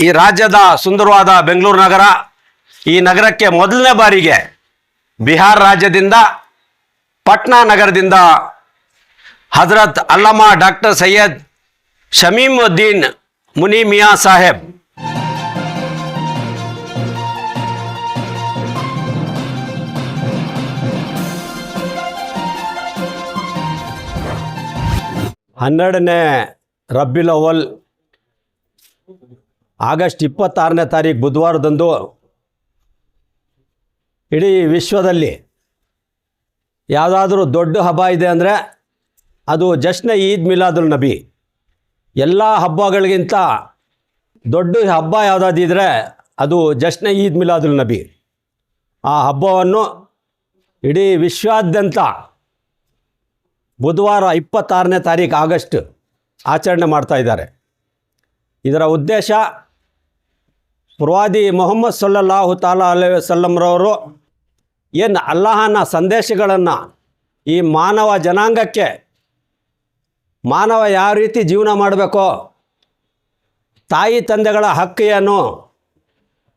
ಈ ರಾಜ್ಯದ ಸುಂದರವಾದ ಬೆಂಗಳೂರು ನಗರ, ಈ ನಗರಕ್ಕೆ ಮೊದಲನೇ ಬಾರಿಗೆ ಬಿಹಾರ ರಾಜ್ಯದಿಂದ ಪಟ್ನಾ ನಗರದಿಂದ ಹಜರತ್ ಅಲ್ಲಮಾ ಡಾಕ್ಟರ್ ಸೈಯದ್ ಶಮೀಮುದ್ದೀನ್ ಮುನಿ ಮಿಯಾ ಸಾಹೇಬ್ ಹನ್ನೆರಡನೇ ರಬ್ಬಿಲ್ ಅವ್ವಲ್ ಆಗಸ್ಟ್ 26ನೇ ತಾರೀಕು ಬುಧವಾರದಂದು ಇಡೀ ವಿಶ್ವದಲ್ಲಿ ಯಾವುದಾದ್ರೂ ದೊಡ್ಡ ಹಬ್ಬ ಇದೆ ಅಂದರೆ ಅದು ಜಶ್ನ ಈದ್ ಮಿಲಾದುಲ್ ನಬಿ. ಎಲ್ಲ ಹಬ್ಬಗಳಿಗಿಂತ ದೊಡ್ಡ ಹಬ್ಬ ಯಾವುದಾದಿದ್ರೆ ಅದು ಜಶ್ನ ಈದ್ ಮಿಲಾದುಲ್ ನಬಿ. ಆ ಹಬ್ಬವನ್ನು ಇಡೀ ವಿಶ್ವಾದ್ಯಂತ ಬುಧವಾರ 26ನೇ ತಾರೀಕು ಆಗಸ್ಟ್ ಆಚರಣೆ ಮಾಡ್ತಾಯಿದ್ದಾರೆ. ಇದರ ಉದ್ದೇಶ ಪ್ರವಾದಿ ಮೊಹಮ್ಮದ್ ಸಲ್ಲಲ್ಲಾಹು ತಾಲಾ ಅಲೈಹಿ ವಸಲ್ಲಂರವರು ಏನು ಅಲ್ಲಾಹನ ಸಂದೇಶಗಳನ್ನು ಈ ಮಾನವ ಜನಾಂಗಕ್ಕೆ, ಮಾನವ ಯಾವ ರೀತಿ ಜೀವನ ಮಾಡಬೇಕೋ, ತಾಯಿ ತಂದೆಗಳ ಹಕ್ಕು ಏನು,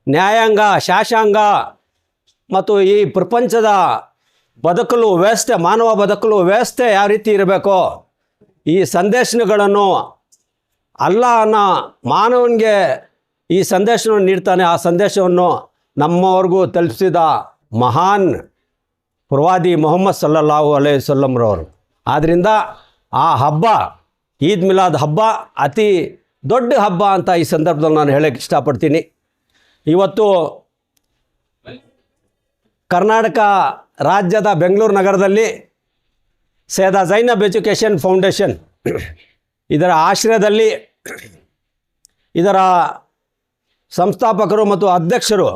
ನ್ಯಾಯಾಂಗ, ಶಾಸಂಗ ಮತ್ತು ಈ ಪ್ರಪಂಚದ ಬದುಕಲು ವ್ಯವಸ್ಥೆ, ಮಾನವ ಬದುಕಲು ವ್ಯವಸ್ಥೆ ಯಾವ ರೀತಿ ಇರಬೇಕೋ, ಈ ಸಂದೇಶಗಳನ್ನು ಅಲ್ಲಾಹನ ಮಾನವನಿಗೆ ಈ ಸಂದೇಶವನ್ನು ನೀಡ್ತಾನೆ. ಆ ಸಂದೇಶವನ್ನು ನಮ್ಮವರೆಗೂ ತಲುಪಿಸಿದ ಮಹಾನ್ ಪ್ರವಾದಿ ಮೊಹಮ್ಮದ್ ಸಲ್ಲಲ್ಲಾಹು ಅಲೈಹಿ ವಸಲ್ಲಂರವರು. ಆದ್ದರಿಂದ ಆ ಹಬ್ಬ, ಈದ್ ಮಿಲಾದ್ ಹಬ್ಬ ಅತಿ ದೊಡ್ಡ ಹಬ್ಬ ಅಂತ ಈ ಸಂದರ್ಭದಲ್ಲಿ ನಾನು ಹೇಳೋಕ್ಕೆ ಇಷ್ಟಪಡ್ತೀನಿ. ಇವತ್ತು ಕರ್ನಾಟಕ ರಾಜ್ಯದ ಬೆಂಗಳೂರು ನಗರದಲ್ಲಿ ಸೈಯದ ಝೈನಬ್ ಎಜುಕೇಷನ್ ಫೌಂಡೇಶನ್ ಇದರ ಆಶ್ರಯದಲ್ಲಿ ಇದರ ಸಂಸ್ಥಾಪಕರು ಮತ್ತು ಅಧ್ಯಕ್ಷರು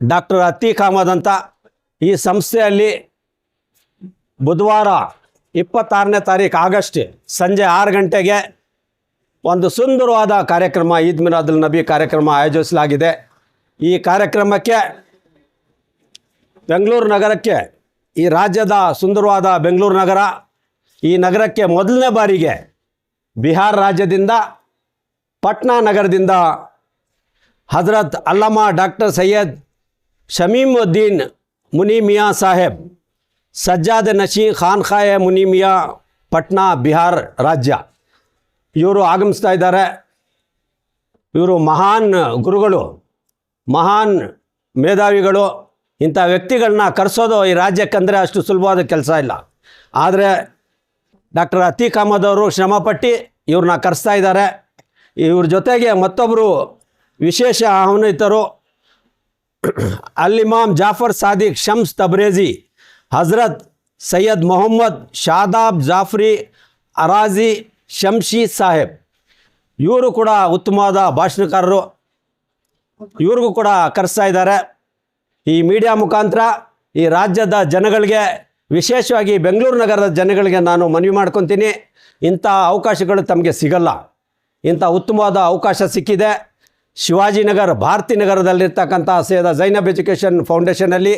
ಡಾಕ್ಟರ್ ಅತೀಕ್ ಅಹಮದ್ ಅಂತ ಈ ಸಂಸ್ಥೆಯಲ್ಲಿ ಬುಧವಾರ 26ನೇ ತಾರೀಕು ಆಗಸ್ಟ್ ಸಂಜೆ 6 ಗಂಟೆಗೆ ಒಂದು ಸುಂದರವಾದ ಕಾರ್ಯಕ್ರಮ, ಈದ್ ಮಿಲಾದುಲ್ ನಬಿ ಕಾರ್ಯಕ್ರಮ ಆಯೋಜಿಸಲಾಗಿದೆ. ಈ ಕಾರ್ಯಕ್ರಮಕ್ಕೆ ಬೆಂಗಳೂರು ನಗರಕ್ಕೆ, ಈ ರಾಜ್ಯದ ಸುಂದರವಾದ ಬೆಂಗಳೂರು ನಗರ, ಈ ನಗರಕ್ಕೆ ಮೊದಲನೇ ಬಾರಿಗೆ ಬಿಹಾರ ರಾಜ್ಯದಿಂದ ಪಟ್ನಾ ನಗರದಿಂದ ಹಜರತ್ ಅಲ್ಲಮಾ ಡಾಕ್ಟರ್ ಸೈಯದ್ ಶಮೀಮುದ್ದೀನ್ ಮುನಿ ಮಿಯಾ ಸಾಹೇಬ್ ಸಜ್ಜಾದ್ ನಶಿ ಖಾನ್ಖಾಯೆ ಮುನಿ ಮಿಯಾ ಪಟ್ನಾ ಬಿಹಾರ್ ರಾಜ್ಯ ಇವರು ಆಗಮಿಸ್ತಾ ಇದ್ದಾರೆ. ಇವರು ಮಹಾನ್ ಗುರುಗಳು, ಮಹಾನ್ ಮೇಧಾವಿಗಳು. ಇಂಥ ವ್ಯಕ್ತಿಗಳನ್ನ ಕರೆಸೋದು ಈ ರಾಜ್ಯಕ್ಕಂದರೆ ಅಷ್ಟು ಸುಲಭವಾದ ಕೆಲಸ ಇಲ್ಲ. ಆದರೆ ಡಾಕ್ಟರ್ ಅತೀಕ್ ಅಹಮದ್ ಅವರು ಶ್ರಮಪಟ್ಟು ಇವ್ರನ್ನ ಕರೆಸ್ತಾ ಇದ್ದಾರೆ. ಇವ್ರ ಜೊತೆಗೆ ಮತ್ತೊಬ್ಬರು ವಿಶೇಷ ಆಹ್ವಾನಿತರು ಅಲ್-ಇಮಾಮ್ ಜಾಫರ್ ಸಾದಿಕ್ ಶಮ್ಸ್ ತಬ್ರೇಜಿ, ಹಜರತ್ ಸೈಯದ್ ಮೊಹಮ್ಮದ್ ಶಾದಾಬ್ ಜಾಫ್ರಿ ಅರಾಜಿ ಶಮ್ಶಿ ಸಾಹೇಬ್. ಇವರು ಕೂಡ ಉತ್ತಮವಾದ ಭಾಷಣಕಾರರು. ಇವ್ರಿಗೂ ಕೂಡ ಕರೆಸ್ತಾ ಇದ್ದಾರೆ. ಈ ಮೀಡಿಯಾ ಮುಖಾಂತರ ಈ ರಾಜ್ಯದ ಜನಗಳಿಗೆ, ವಿಶೇಷವಾಗಿ ಬೆಂಗಳೂರು ನಗರದ ಜನಗಳಿಗೆ ನಾನು ಮನವಿ ಮಾಡ್ಕೊತೀನಿ, ಇಂಥ ಅವಕಾಶಗಳು ತಮಗೆ ಸಿಗಲ್ಲ. ಇಂಥ ಉತ್ತಮವಾದ ಅವಕಾಶ ಸಿಕ್ಕಿದೆ. ಶಿವಾಜಿನಗರ, ಭಾರತೀನಗರದಲ್ಲಿರ್ತಕ್ಕಂಥ ಸೈಯದ ಝೈನಬ್ ಎಜುಕೇಷನ್ ಫೌಂಡೇಶನಲ್ಲಿ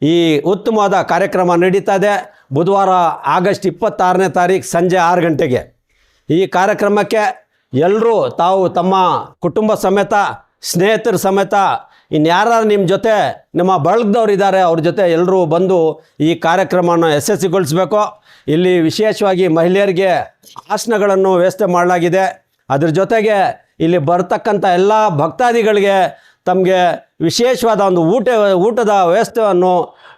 ಈ ಉತ್ತಮವಾದ ಕಾರ್ಯಕ್ರಮ ನಡೀತಾ ಇದೆ. ಬುಧವಾರ ಆಗಸ್ಟ್ 26ನೇ ತಾರೀಕು ಸಂಜೆ 6 ಗಂಟೆಗೆ ಈ ಕಾರ್ಯಕ್ರಮಕ್ಕೆ ಎಲ್ಲರೂ ತಾವು ತಮ್ಮ ಕುಟುಂಬ ಸಮೇತ, ಸ್ನೇಹಿತರ ಸಮೇತ, ಇನ್ಯಾರು ನಿಮ್ಮ ಜೊತೆ ನಿಮ್ಮ ಬಳಗದವ್ರು ಇದ್ದಾರೆ ಅವ್ರ ಜೊತೆ ಎಲ್ಲರೂ ಬಂದು ಈ ಕಾರ್ಯಕ್ರಮನ ಯಶಸ್ವಿಗೊಳಿಸಬೇಕು. ಇಲ್ಲಿ ವಿಶೇಷವಾಗಿ ಮಹಿಳೆಯರಿಗೆ ಆಸನಗಳನ್ನು ವ್ಯವಸ್ಥೆ ಮಾಡಲಾಗಿದೆ. ಅದ್ರ ಜೊತೆಗೆ ಇಲ್ಲಿ ಬರ್ತಕ್ಕಂಥ ಎಲ್ಲ ಭಕ್ತಾದಿಗಳಿಗೆ ತಮಗೆ ವಿಶೇಷವಾದ ಒಂದು ಊಟದ ವ್ಯವಸ್ಥೆಯನ್ನು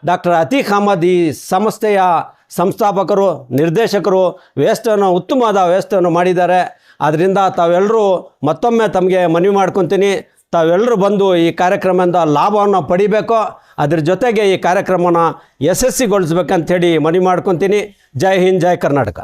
ಡಾಕ್ಟರ್ ಅತೀಕ್ ಅಹಮದ್ ಈ ಸಂಸ್ಥೆಯ ಸಂಸ್ಥಾಪಕರು, ನಿರ್ದೇಶಕರು ವ್ಯವಸ್ಥೆಯನ್ನು, ಉತ್ತಮವಾದ ವ್ಯವಸ್ಥೆಯನ್ನು ಮಾಡಿದ್ದಾರೆ. ಆದ್ದರಿಂದ ತಾವೆಲ್ಲರೂ ಮತ್ತೊಮ್ಮೆ ತಮಗೆ ಮನವಿ ಮಾಡ್ಕೊತೀನಿ, ತಾವೆಲ್ಲರೂ ಬಂದು ಈ ಕಾರ್ಯಕ್ರಮದಿಂದ ಲಾಭವನ್ನು ಪಡಿಬೇಕು. ಅದ್ರ ಜೊತೆಗೆ ಈ ಕಾರ್ಯಕ್ರಮನ ಯಶಸ್ವಿಗೊಳಿಸ್ಬೇಕಂಥೇಳಿ ಮನವಿ ಮಾಡ್ಕೊತೀನಿ. ಜೈ ಹಿಂದ್, ಜೈ ಕರ್ನಾಟಕ.